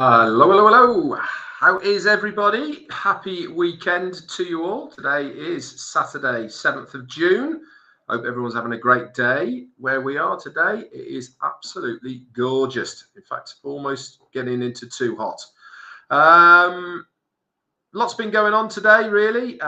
Hello, hello, hello. How is everybody? Happy weekend to you all. Today is Saturday, 7th of June. Hope everyone's having a great day. Where we are today, it is absolutely gorgeous. In fact, almost getting into too hot. Lots been going on today, really.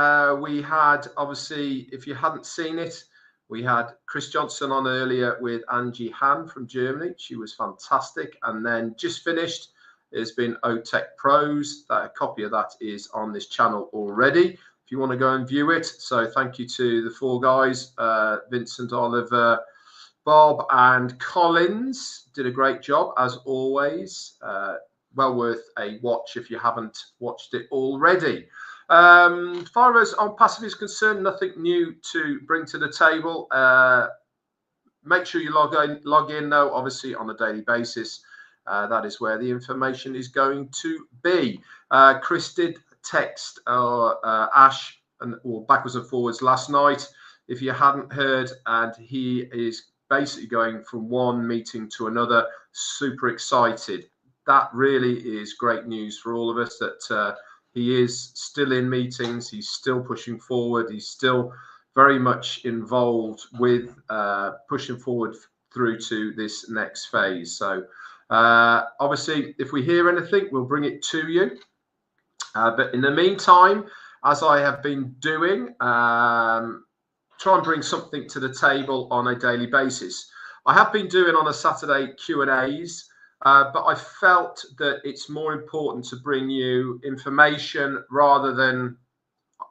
We had, obviously, if you hadn't seen it, we had Chris Johnson on earlier with Angie Han from Germany. She was fantastic. And then just finished, there's been OTech Pros. A copy of that is on this channel already, if you want to go and view it. So thank you to the four guys, Vincent, Oliver, Bob and Collins. Did a great job, as always. Well worth a watch if you haven't watched it already. Far as on passive is concerned, nothing new to bring to the table. Make sure you log in though, obviously on a daily basis. That is where the information is going to be. Chris did text Ash or backwards and forwards last night, if you hadn't heard, and he is basically going from one meeting to another, super excited. That really is great news for all of us, that he is still in meetings, he's still pushing forward, he's still very much involved with pushing forward through to this next phase. So obviously, if we hear anything, we'll bring it to you. But in the meantime, as I have been doing, try and bring something to the table on a daily basis. I have been doing on a Saturday Q&As, but I felt that it's more important to bring you information rather than,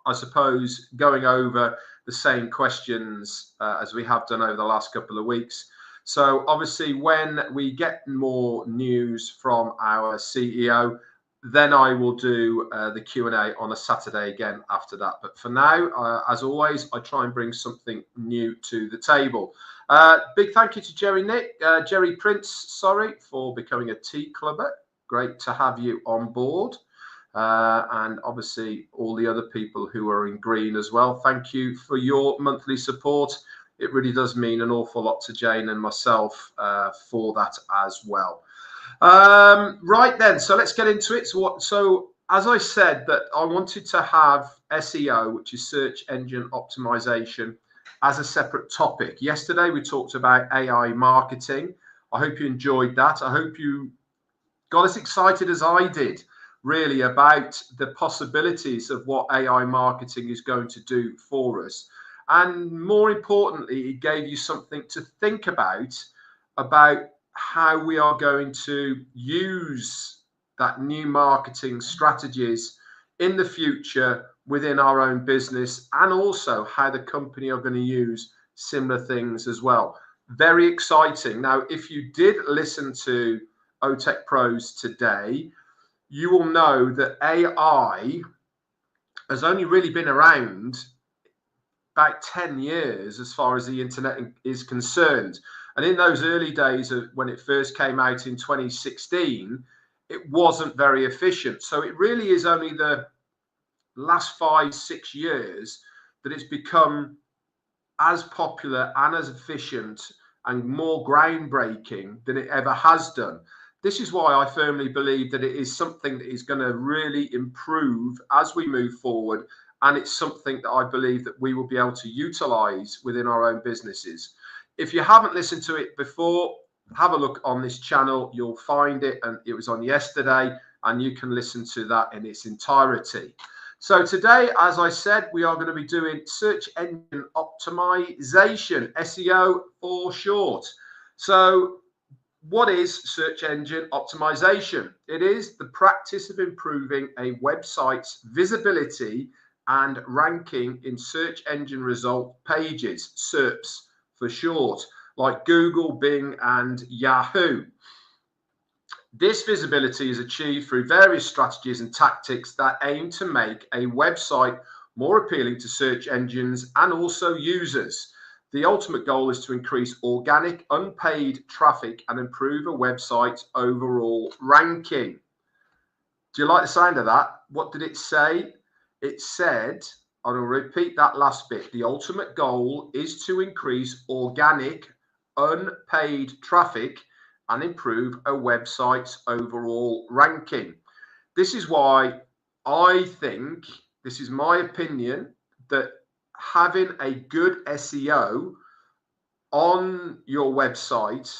I suppose, going over the same questions as we have done over the last couple of weeks. So obviously, when we get more news from our CEO, then I will do the Q&A on a Saturday again after that. But for now, as always, I try and bring something new to the table. Big thank you to Jerry Prince, sorry, for becoming a tea clubber. Great to have you on board. And obviously all the other people who are in green as well. Thank you for your monthly support. It really does mean an awful lot to Jane and myself for that as well. Right then, so let's get into it. So as I said, that I wanted to have SEO, which is search engine optimization, as a separate topic. Yesterday we talked about AI marketing. I hope you enjoyed that. I hope you got as excited as I did, really, about the possibilities of what AI marketing is going to do for us. And more importantly, it gave you something to think about how we are going to use that new marketing strategies in the future within our own business, and also how the company are going to use similar things as well. Very exciting. Now, if you did listen to OTech Pros today, you will know that AI has only really been around about 10 years as far as the internet is concerned. And in those early days of when it first came out in 2016, it wasn't very efficient. So it really is only the last 5-6 years that it's become as popular and as efficient and more groundbreaking than it ever has done. This is why I firmly believe that it is something that is going to really improve as we move forward. And it's something that I believe that we will be able to utilize within our own businesses. If you haven't listened to it before, have a look on this channel. You'll find it, and it was on yesterday, and you can listen to that in its entirety. So today, as I said, we are going to be doing search engine optimization, SEO for short. So what is search engine optimization? It is the practice of improving a website's visibility and ranking in search engine result pages, SERPs for short, like Google, Bing, and Yahoo. This visibility is achieved through various strategies and tactics that aim to make a website more appealing to search engines and also users. The ultimate goal is to increase organic, unpaid traffic and improve a website's overall ranking. Do you like the sound of that? What did it say? It said, I'll repeat that last bit. The ultimate goal is to increase organic, unpaid traffic and improve a website's overall ranking. This is why I think, this is my opinion, that having a good SEO on your website,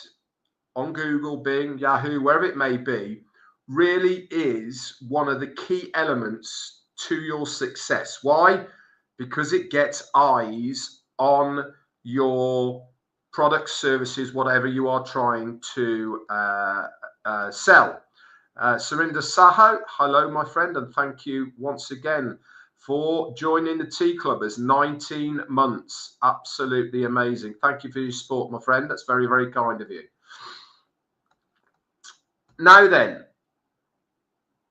on Google, Bing, Yahoo, wherever it may be, really is one of the key elements to your success. Why? Because it gets eyes on your products, services, whatever you are trying to sell. Surinder Saho, hello, my friend, and thank you once again for joining the Tea Club as 19 months. Absolutely amazing. Thank you for your support, my friend. That's very, very kind of you. Now then,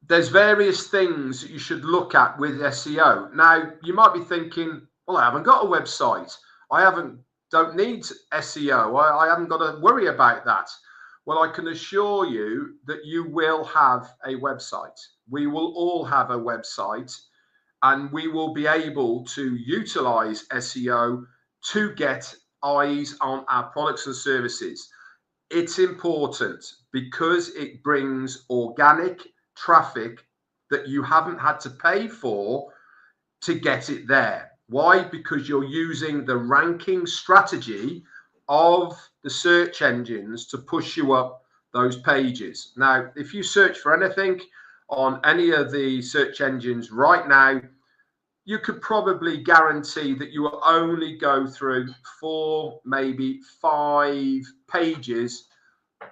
there's various things that you should look at with SEO. Now, you might be thinking, well, I haven't got a website. Don't need SEO. I haven't got to worry about that. Well, I can assure you that you will have a website. We will all have a website, and we will be able to utilize SEO to get eyes on our products and services. It's important because it brings organic traffic that you haven't had to pay for to get it there. Why? Because you're using the ranking strategy of the search engines to push you up those pages. Now, if you search for anything on any of the search engines right now, you could probably guarantee that you will only go through 4, maybe 5 pages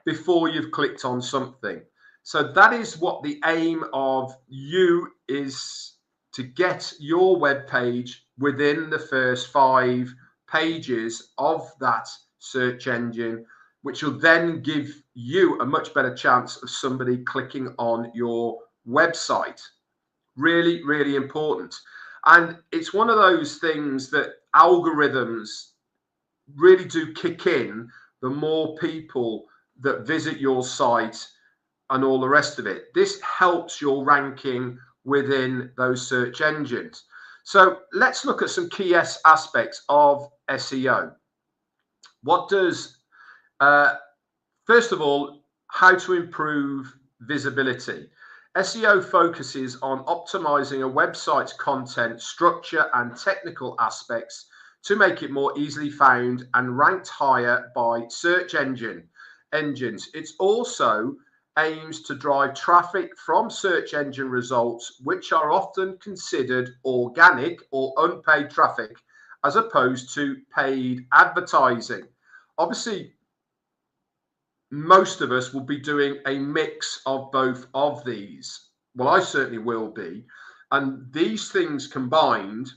before you've clicked on something. So that is what the aim of you is, to get your web page within the first 5 pages of that search engine, which will then give you a much better chance of somebody clicking on your website. Really, really important. And it's one of those things that algorithms really do kick in the more people that visit your site and all the rest of it. This helps your ranking within those search engines. So let's look at some key aspects of SEO. What does, first of all, how to improve visibility. SEO focuses on optimizing a website's content, structure, and technical aspects to make it more easily found and ranked higher by search engines. It also aims to drive traffic from search engine results, which are often considered organic or unpaid traffic, as opposed to paid advertising. Obviously, most of us will be doing a mix of both of these. Well, I certainly will be. And these things combined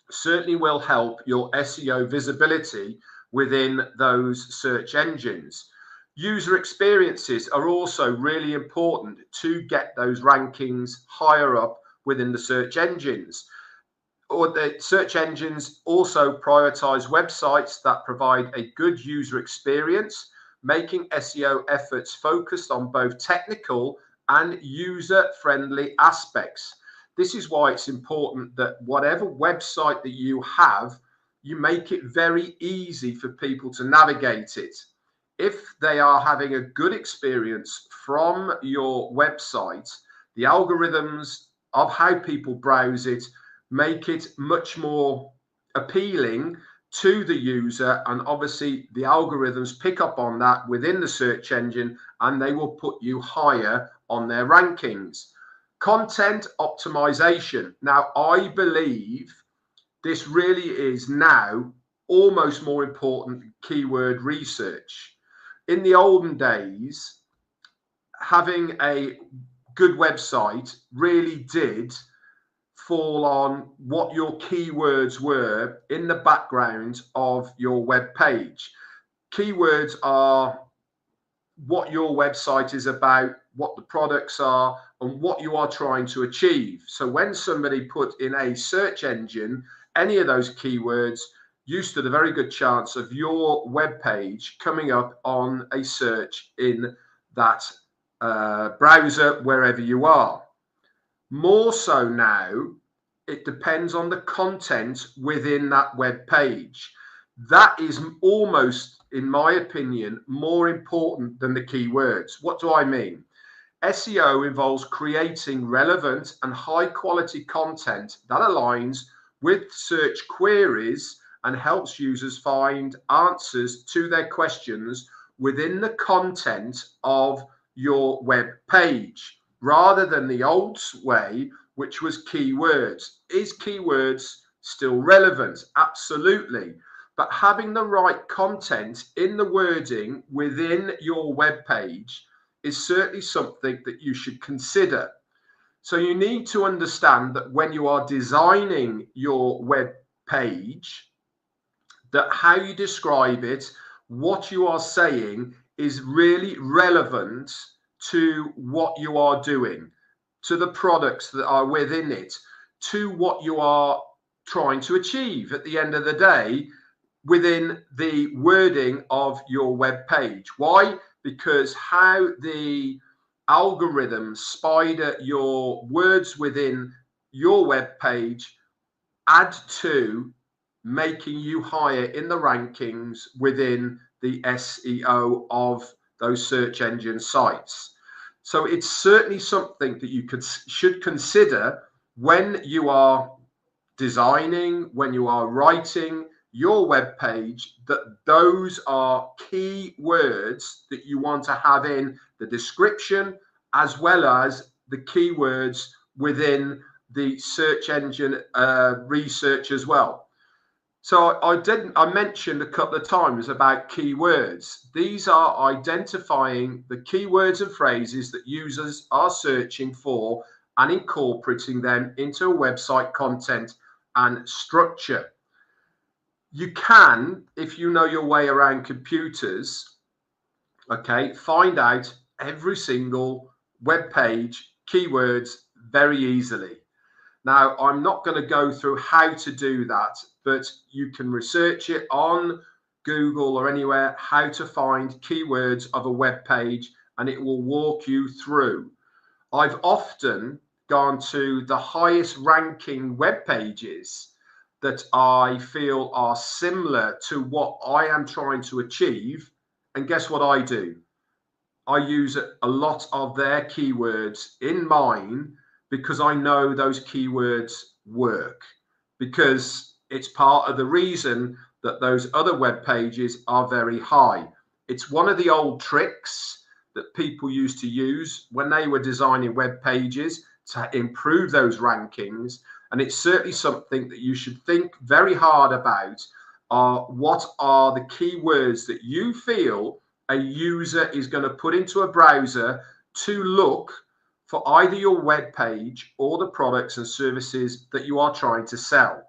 certainly will help your SEO visibility within those search engines. User experiences are also really important to get those rankings higher up within the search engines. Or the search engines also prioritize websites that provide a good user experience, making SEO efforts focused on both technical and user-friendly aspects. This is why it's important that whatever website that you have, you make it very easy for people to navigate it. If they are having a good experience from your website, the algorithms of how people browse it make it much more appealing to the user, and obviously the algorithms pick up on that within the search engine, and they will put you higher on their rankings. Content optimization. Now, I believe this really is now almost more important than keyword research. In the olden days, having a good website really did fall on what your keywords were in the background of your web page. Keywords are what your website is about, what the products are, and what you are trying to achieve. So when somebody put in a search engine any of those keywords, you stood a very good chance of your web page coming up on a search in that browser wherever you are. More so now, it depends on the content within that web page. That is almost in my opinion, more important than the keywords. What do I mean? SEO involves creating relevant and high quality content that aligns with search queries and helps users find answers to their questions within the content of your web page, rather than the old way, which was keywords. Is keywords still relevant? Absolutely. But having the right content in the wording within your web page is certainly something that you should consider. So you need to understand that when you are designing your web page, that how you describe it, what you are saying is really relevant to what you are doing, to the products that are within it, to what you are trying to achieve at the end of the day within the wording of your web page. Why? Because how the algorithms spider your words within your web page add to making you higher in the rankings within the SEO of those search engine sites. So it's certainly something that you should consider when you are designing, when you are writing your web page, that those are key words that you want to have in the description, as well as the keywords within the search engine research as well. So I mentioned a couple of times about keywords. These are identifying the keywords and phrases that users are searching for and incorporating them into a website content and structure. You can, if you know your way around computers, okay, find out every single web page keywords very easily. Now, I'm not going to go through how to do that, but you can research it on Google or anywhere, how to find keywords of a web page, and it will walk you through. I've often gone to the highest ranking web pages that I feel are similar to what I am trying to achieve. And guess what I do? I use a lot of their keywords in mine because I know those keywords work, because it's part of the reason that those other web pages are very high. It's one of the old tricks that people used to use when they were designing web pages to improve those rankings. And it's certainly something that you should think very hard about. What are the keywords that you feel a user is going to put into a browser to look for either your web page or the products and services that you are trying to sell?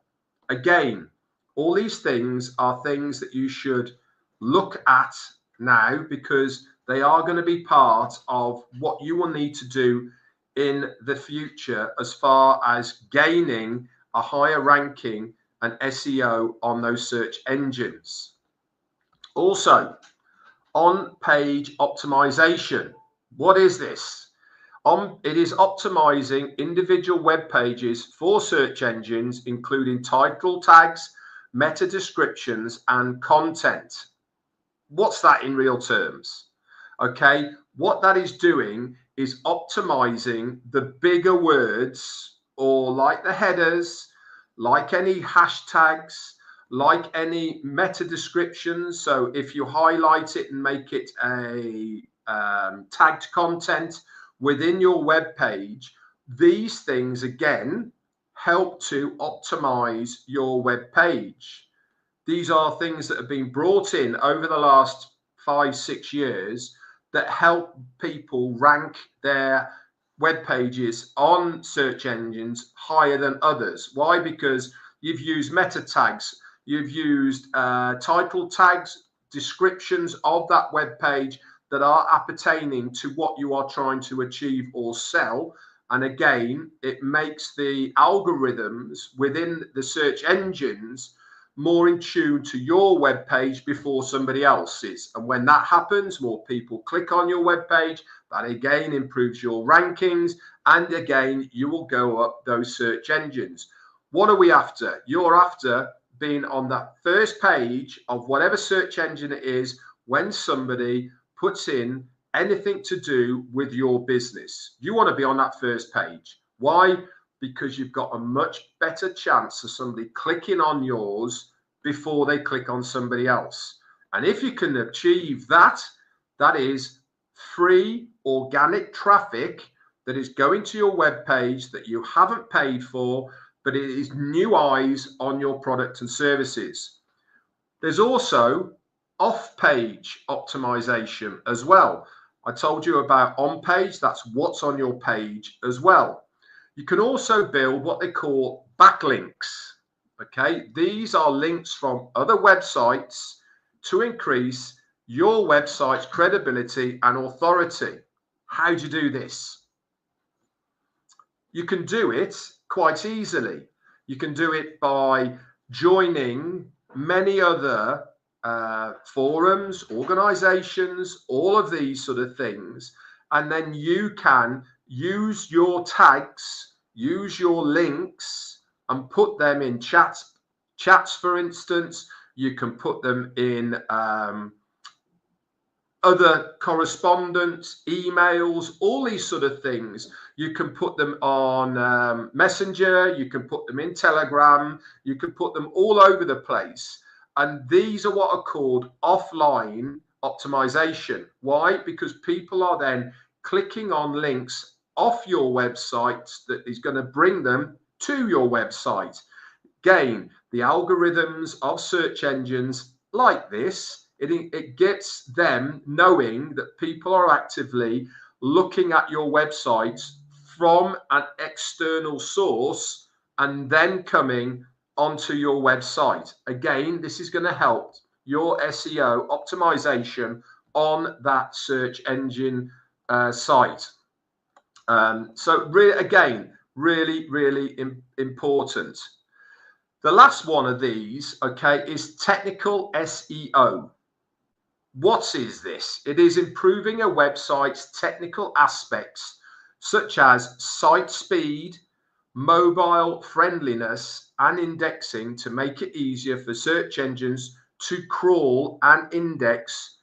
Again, all these things are things that you should look at now, because they are going to be part of what you will need to do in the future as far as gaining a higher ranking and SEO on those search engines. Also, on-page optimization. What is this? It is optimizing individual web pages for search engines, including title tags, meta descriptions, and content. What's that in real terms? Okay, what that is doing is optimizing the bigger words, or like the headers, like any hashtags, like any meta descriptions. So if you highlight it and make it a tagged content within your web page, these things again help to optimize your web page. These are things that have been brought in over the last 5-6 years that help people rank their web pages on search engines higher than others. Why? Because you've used meta tags, you've used title tags, descriptions of that web page that are appertaining to what you are trying to achieve or sell. And again, it makes the algorithms within the search engines more in tune to your web page before somebody else's. And when that happens, more people click on your web page. That again improves your rankings, and again you will go up those search engines. What are we after? You're after being on that first page of whatever search engine it is when somebody puts in anything to do with your business. You want to be on that first page. Why? Because you've got a much better chance of somebody clicking on yours before they click on somebody else. And if you can achieve that, that is free organic traffic that is going to your web page that you haven't paid for, but it is new eyes on your product and services. There's also off-page optimization as well. I told you about on-page, that's what's on your page as well. You can also build what they call backlinks. Okay, these are links from other websites to increase your website's credibility and authority. How do you do this? You can do it quite easily. You can do it by joining many other forums, organizations, all of these sort of things, and then you can use your tags, use your links, and put them in chats, for instance. You can put them in other correspondence, emails, all these sort of things. You can put them on Messenger, you can put them in Telegram, you can put them all over the place. And these are what are called offline optimization. Why? Because people are then clicking on links off your website that is going to bring them to your website. Again, the algorithms of search engines like this, it gets them knowing that people are actively looking at your website from an external source and then coming onto your website. Again, this is going to help your SEO optimization on that search engine site. So again, really important. The last one of these, okay, is technical SEO. What is this? It is improving a website's technical aspects such as site speed, mobile friendliness, and indexing to make it easier for search engines to crawl and index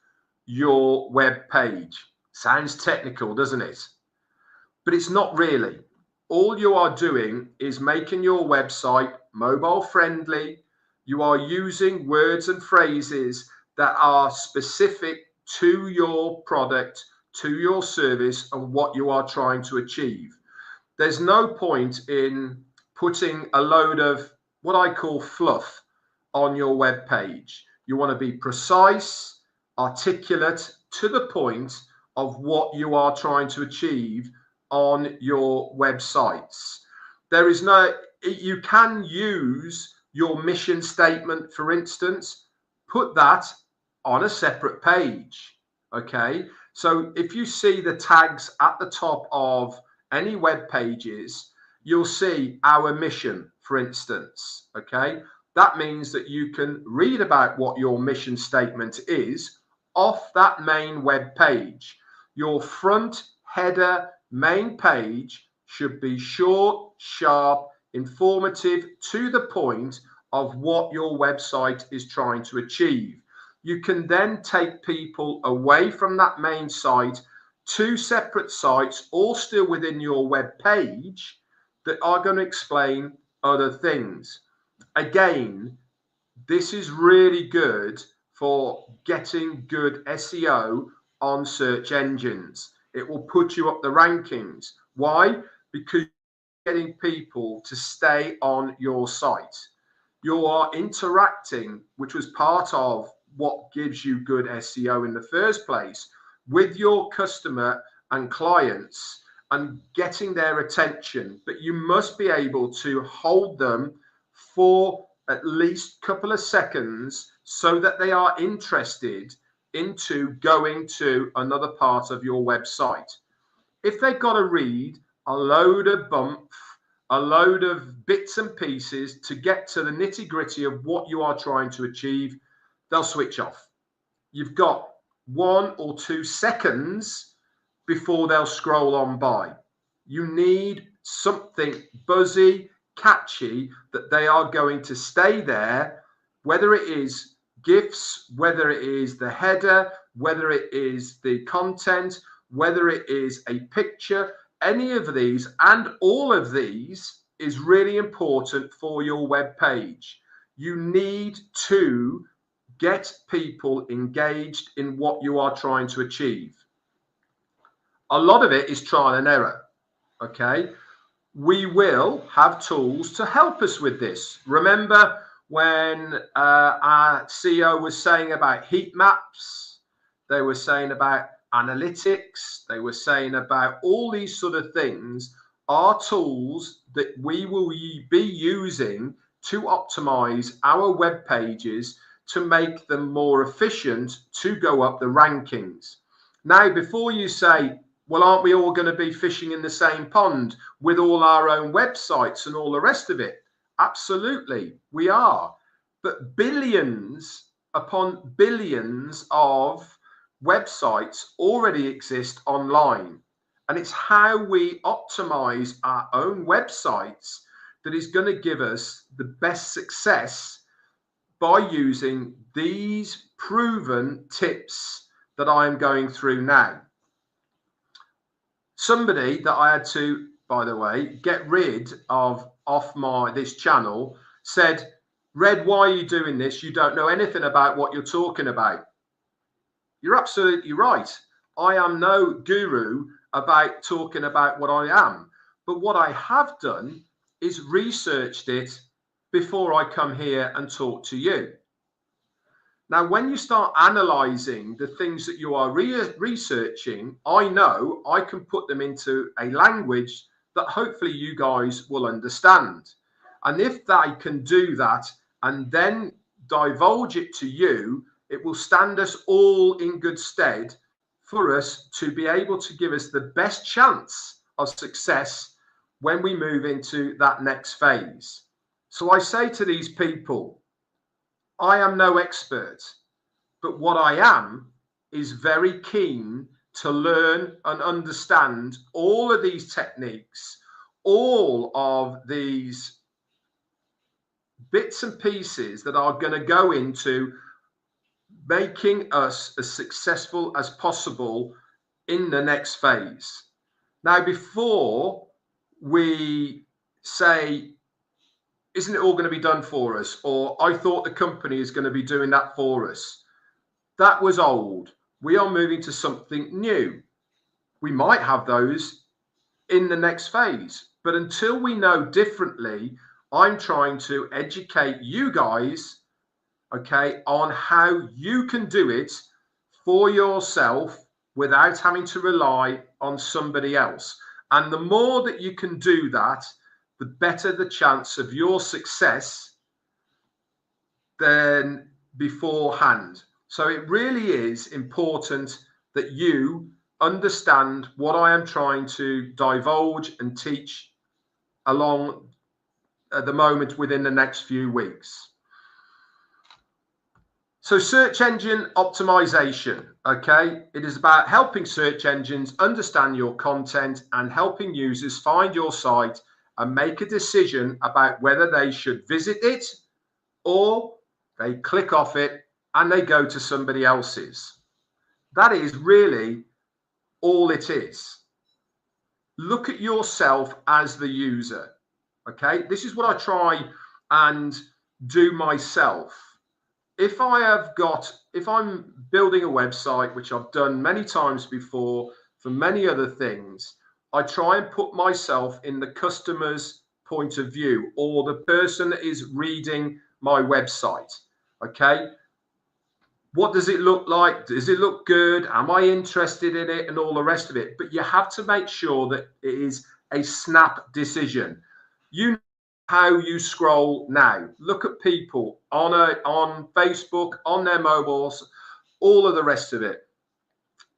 your web page. Sounds technical, doesn't it? But it's not really. All you are doing is making your website mobile friendly. You are using words and phrases that are specific to your product, to your service, and what you are trying to achieve. There's no point in putting a load of what I call fluff on your web page. You want to be precise, articulate, to the point of what you are trying to achieve on your websites. There is no, you can use your mission statement, for instance, put that on a separate page. Okay, so if you see the tags at the top of any web pages, you'll see our mission, for instance. Okay, that means that you can read about what your mission statement is off that main web page. Your front header main page should be short, sharp, informative, to the point of what your website is trying to achieve. You can then take people away from that main site to separate sites, all still within your web page, that are going to explain other things. Again, this is really good for getting good SEO on search engines. It will put you up the rankings. Why? Because you're getting people to stay on your site. You are interacting, which was part of what gives you good SEO in the first place, with your customer and clients and getting their attention. But you must be able to hold them for at least a couple of seconds so that they are interested into going to another part of your website. If they've got to read a load of bump, a load of bits and pieces to get to the nitty gritty of what you are trying to achieve, they'll switch off. You've got 1 or 2 seconds before they'll scroll on by. You need something buzzy, catchy, that they are going to stay there whether it is GIFs, whether it is the header, whether it is the content, whether it is a picture, any of these and all of these is really important for your web page. You need to get people engaged in what you are trying to achieve. A lot of it is trial and error. Okay, we will have tools to help us with this. Remember when our CEO was saying about heat maps, they were saying about analytics, they were saying about all these sort of things are tools that we will be using to optimize our web pages to make them more efficient to go up the rankings. Now, before you say, well, aren't we all going to be fishing in the same pond with all our own websites and all the rest of it? Absolutely, we are. But billions upon billions of websites already exist online. And it's how we optimize our own websites that is going to give us the best success by using these proven tips that I am going through now. Somebody that I had to, by the way, get rid of off this channel said, Red, why are you doing this? You don't know anything about what you're talking about. You're absolutely right. I am no guru about talking about what I am. But what I have done is researched it before I come here and talk to you. Now, when you start analyzing the things that you are researching, I know I can put them into a language that hopefully you guys will understand. And if they can do that and then divulge it to you, it will stand us all in good stead for us to be able to give us the best chance of success when we move into that next phase. So I say to these people, I am no expert, but what I am is very keen to learn and understand all of these techniques, all of these bits and pieces that are going to go into making us as successful as possible in the next phase. Now, before we say, isn't it all going to be done for us? Or I thought the company is going to be doing that for us. That was old. We are moving to something new. We might have those in the next phase. But until we know differently, I'm trying to educate you guys, okay, on how you can do it for yourself without having to rely on somebody else. And the more that you can do that, the better the chance of your success than beforehand. So it really is important that you understand what I am trying to divulge and teach along at the moment within the next few weeks. So search engine optimization, okay? It is about helping search engines understand your content and helping users find your site and make a decision about whether they should visit it or they click off it and they go to somebody else's. That is really all it is. Look at yourself as the user, okay? This is what I try and do myself. If I'm building a website, which I've done many times before for many other things, I try and put myself in the customer's point of view or the person that is reading my website. Okay. What does it look like? Does it look good? Am I interested in it? And all the rest of it. But you have to make sure that it is a snap decision. You know how you scroll now. Look at people on Facebook, on their mobiles, all of the rest of it.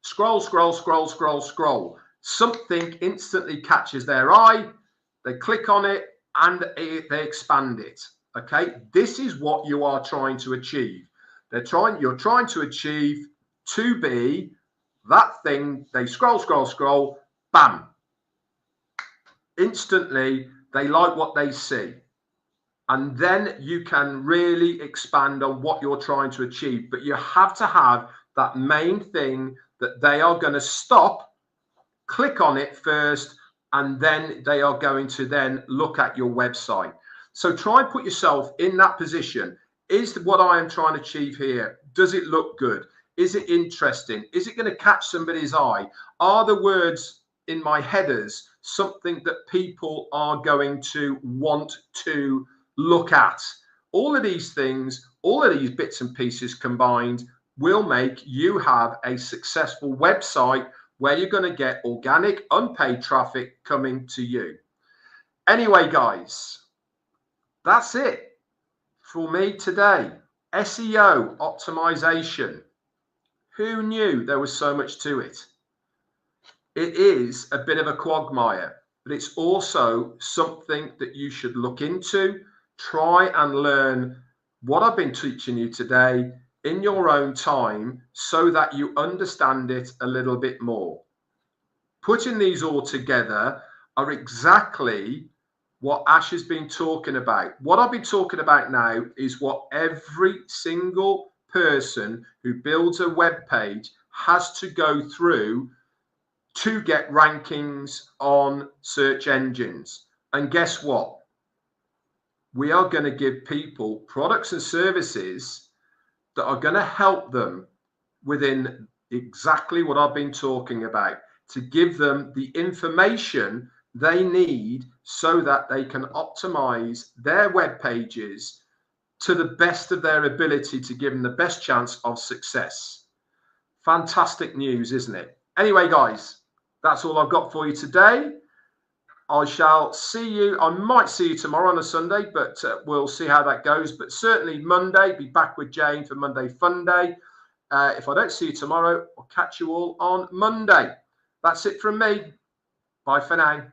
Scroll, scroll, scroll, scroll, scroll. Something instantly catches their eye. They click on it and they expand it. Okay, this is what you are trying to achieve. You're trying to achieve to be that thing. They scroll, scroll, scroll, bam. Instantly, they like what they see. And then you can really expand on what you're trying to achieve. But you have to have that main thing that they are going to stop, click on it first, and then they are going to then look at your website. So try and put yourself in that position. Is what I am trying to achieve here, does it look good? Is it interesting? Is it going to catch somebody's eye? Are the words in my headers something that people are going to want to look at? All of these things, all of these bits and pieces combined will make you have a successful website where you're going to get organic, unpaid traffic coming to you. Anyway, guys, that's it for me today. SEO optimization. Who knew there was so much to it? It is a bit of a quagmire, but it's also something that you should look into. Try and learn what I've been teaching you today in your own time so that you understand it a little bit more. Putting these all together are exactly what Ash has been talking about. What I've been talking about now is what every single person who builds a web page has to go through to get rankings on search engines. And guess what? We are going to give people products and services that are going to help them within exactly what I've been talking about, to give them the information they need so that they can optimize their web pages to the best of their ability to give them the best chance of success. Fantastic news, isn't it? Anyway, guys, that's all I've got for you today. I shall see you. I might see you tomorrow on a Sunday, but we'll see how that goes. But certainly Monday, be back with Jane for Monday Fun Day. If I don't see you tomorrow, I'll catch you all on Monday. That's it from me. Bye for now.